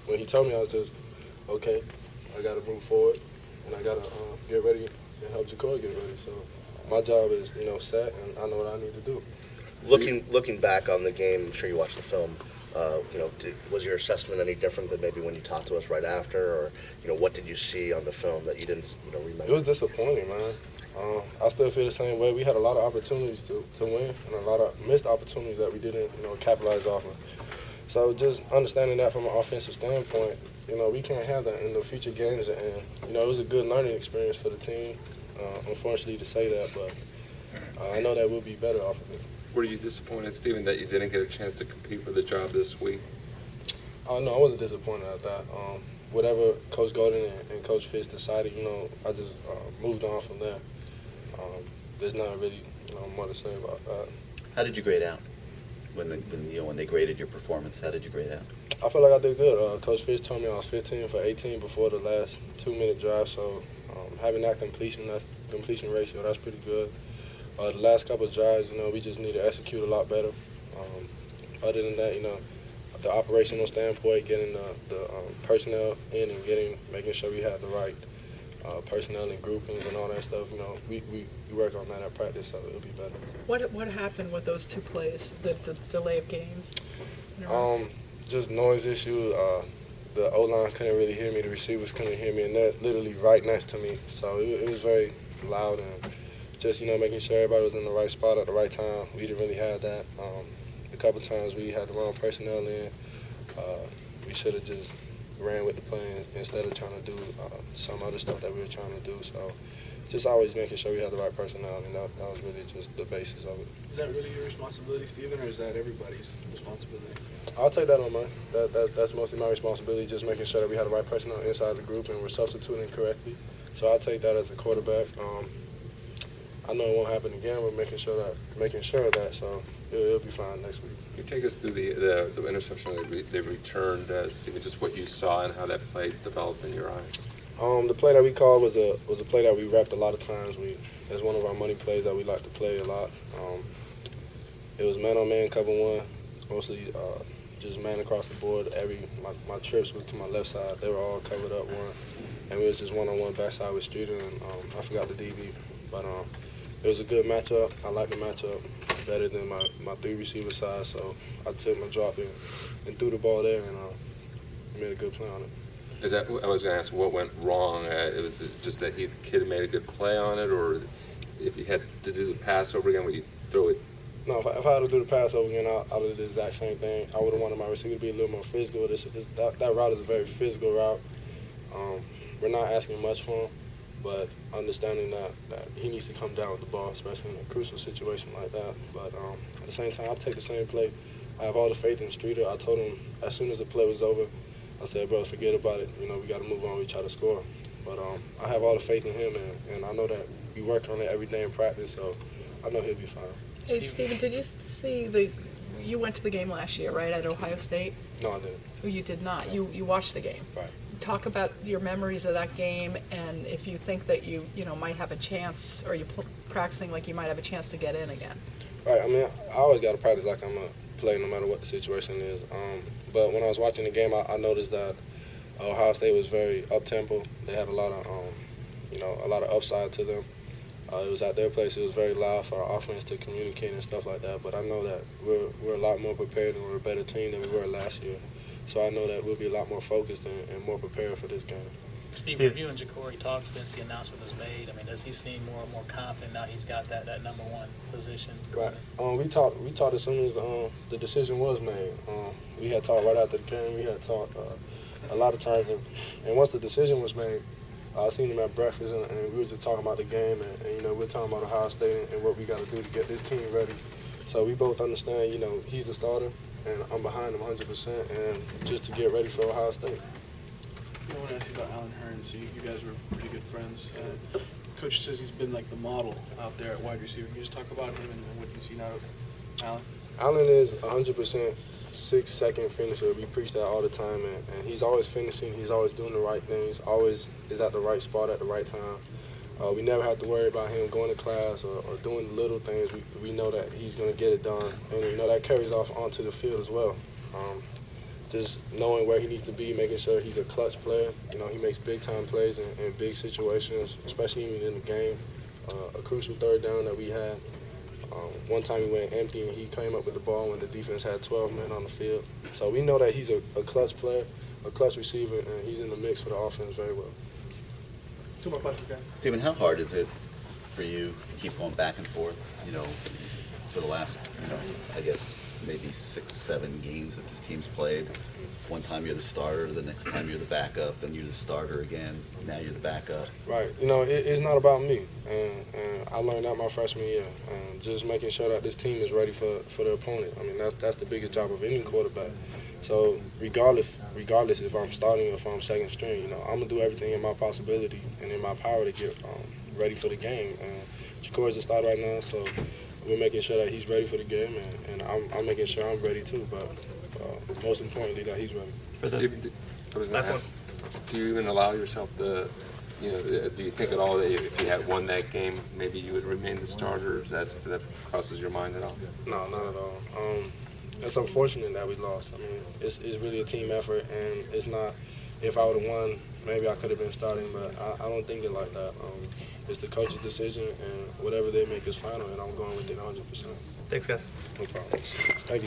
when he told me, I was just, okay, I got to move forward, and I got to get ready and help Jacory get ready. So my job is, set, and I know what I need to do. Looking back on the game, I'm sure you watched the film. Was your assessment any different than maybe when you talked to us right after, or what did you see on the film that you didn't It was remember? disappointing, man. I still feel the same way. We had a lot of opportunities to win, and a lot of missed opportunities that we didn't, capitalize off of. So just understanding that from an offensive standpoint, we can't have that in the future games. And it was a good learning experience for the team. Unfortunately, to say that, but I know that we'll be better off of it. Were you disappointed, Stephen, that you didn't get a chance to compete for the job this week? No, I wasn't disappointed at that. Whatever Coach Golden and Coach Fitz decided, I just moved on from there. There's not really, more to say about that. How did you grade out when they graded your performance? How did you grade out? I feel like I did good. Coach Fitz told me I was 15 for 18 before the last 2-minute drive, so having that completion ratio, that's pretty good. The last couple of drives, we just need to execute a lot better. Other than that, the operational standpoint, getting the personnel in and making sure we have the right personnel and groupings and all that stuff. We work on that at practice, so it'll be better. What happened with those two plays, the delay of games? in a row? Just noise issue. The O-line couldn't really hear me. The receivers couldn't hear me, and they're literally right next to me. So it was very loud, and just making sure everybody was in the right spot at the right time. We didn't really have that. A couple times we had the wrong personnel in. We should have just ran with the plan instead of trying to do some other stuff that we were trying to do. So just always making sure we had the right personnel, and that was really just the basis of it. Is that really your responsibility, Stephen, or is that everybody's responsibility? I'll take that on mine. That's mostly my responsibility, just making sure that we have the right personnel inside the group and we're substituting correctly. So I'll take that as a quarterback. I know it won't happen again. We're making sure of that. So it'll be fine next week. Can you take us through the interception they returned, Stephen, just what you saw and how that play developed in your eyes? The play that we called was a play that we repped a lot of times. It's one of our money plays that we like to play a lot. It was man-on-man cover one, mostly just man across the board. My trips was to my left side. They were all covered up one, and we was just one-on-one backside with Streeter, and I forgot the DB. But it was a good matchup. I like the matchup better than my three receiver side, so I took my drop and threw the ball there, and made a good play on it. Is that I was going to ask what went wrong? It was just that the kid made a good play on it, or if you had to do the pass over again, would you throw it? No, if I had to do the pass over again, I would have did the exact same thing. I would have wanted my receiver to be a little more physical. That route is a very physical route. We're not asking much for him, but understanding that he needs to come down with the ball, especially in a crucial situation like that. But at the same time, I'll take the same play. I have all the faith in Streeter. I told him as soon as the play was over, I said, bro, forget about it. We got to move on. We try to score. But I have all the faith in him, and I know that we work on it every day in practice, so I know he'll be fine. Hey, Stephen, did you see you went to the game last year, right, at Ohio State? No, I didn't. Oh, you did not. You watched the game. Right. Talk about your memories of that game, and if you think that you might have a chance, or you practicing like you might have a chance to get in again. Right. I mean, I always got to practice like I'm going to play no matter what the situation is. But when I was watching the game, I noticed that Ohio State was very up-tempo. They had a lot of upside to them. It was at their place. It was very loud for our offense to communicate and stuff like that. But I know that we're a lot more prepared and we're a better team than we were last year. So I know that we'll be a lot more focused and more prepared for this game. Steve, have you and Jacory talked since the announcement was made? I mean, does he seem more and more confident now he's got that number one position? Right. We talked as soon as the decision was made. We had talked right after the game. We had talked a lot of times, and once the decision was made, I seen him at breakfast, and we were just talking about the game, and we were talking about Ohio State and what we got to do to get this team ready. So we both understand, he's the starter, and I'm behind him 100%, and just to get ready for Ohio State. I want to ask you about Allen Hurns. So you guys were pretty good friends. Coach says he's been like the model out there at wide receiver. Can you just talk about him and what you see now of Allen? Allen is 100% 6-second finisher. We preach that all the time, and he's always finishing. He's always doing the right things, always is at the right spot at the right time. We never have to worry about him going to class or doing the little things. We know that he's going to get it done, and that carries off onto the field as well. just knowing where he needs to be, making sure he's a clutch player. You know, he makes big-time plays in big situations, especially even in the game. A crucial third down that we had. One time he went empty and he came up with the ball when the defense had 12 men on the field. So we know that he's a clutch player, a clutch receiver, and he's in the mix for the offense very well. 2 more questions, guys. Stephen, how hard is it for you to keep going back and forth, for the last, I guess maybe 6-7 games that this team's played? One time you're the starter, the next time you're the backup, then you're the starter again, now you're the backup. Right. It's not about me. And I learned that my freshman year. And just making sure that this team is ready for the opponent. I mean, that's the biggest job of any quarterback. So regardless if I'm starting or if I'm second string, I'm going to do everything in my possibility and in my power to get ready for the game. And Jacory's the starter right now, so we're making sure that he's ready for the game, and I'm making sure I'm ready too. But most importantly, that he's ready. Steve, I was going to ask, do you even allow yourself do you think at all that if you had won that game, maybe you would remain the starter? That crosses your mind at all? No, not at all. It's unfortunate that we lost. I mean, it's really a team effort, and it's not. If I would have won, maybe I could have been starting, but I don't think it like that. It's the coach's decision, and whatever they make is final, and I'm going with it 100%. Thanks, guys. No problem. Thank you.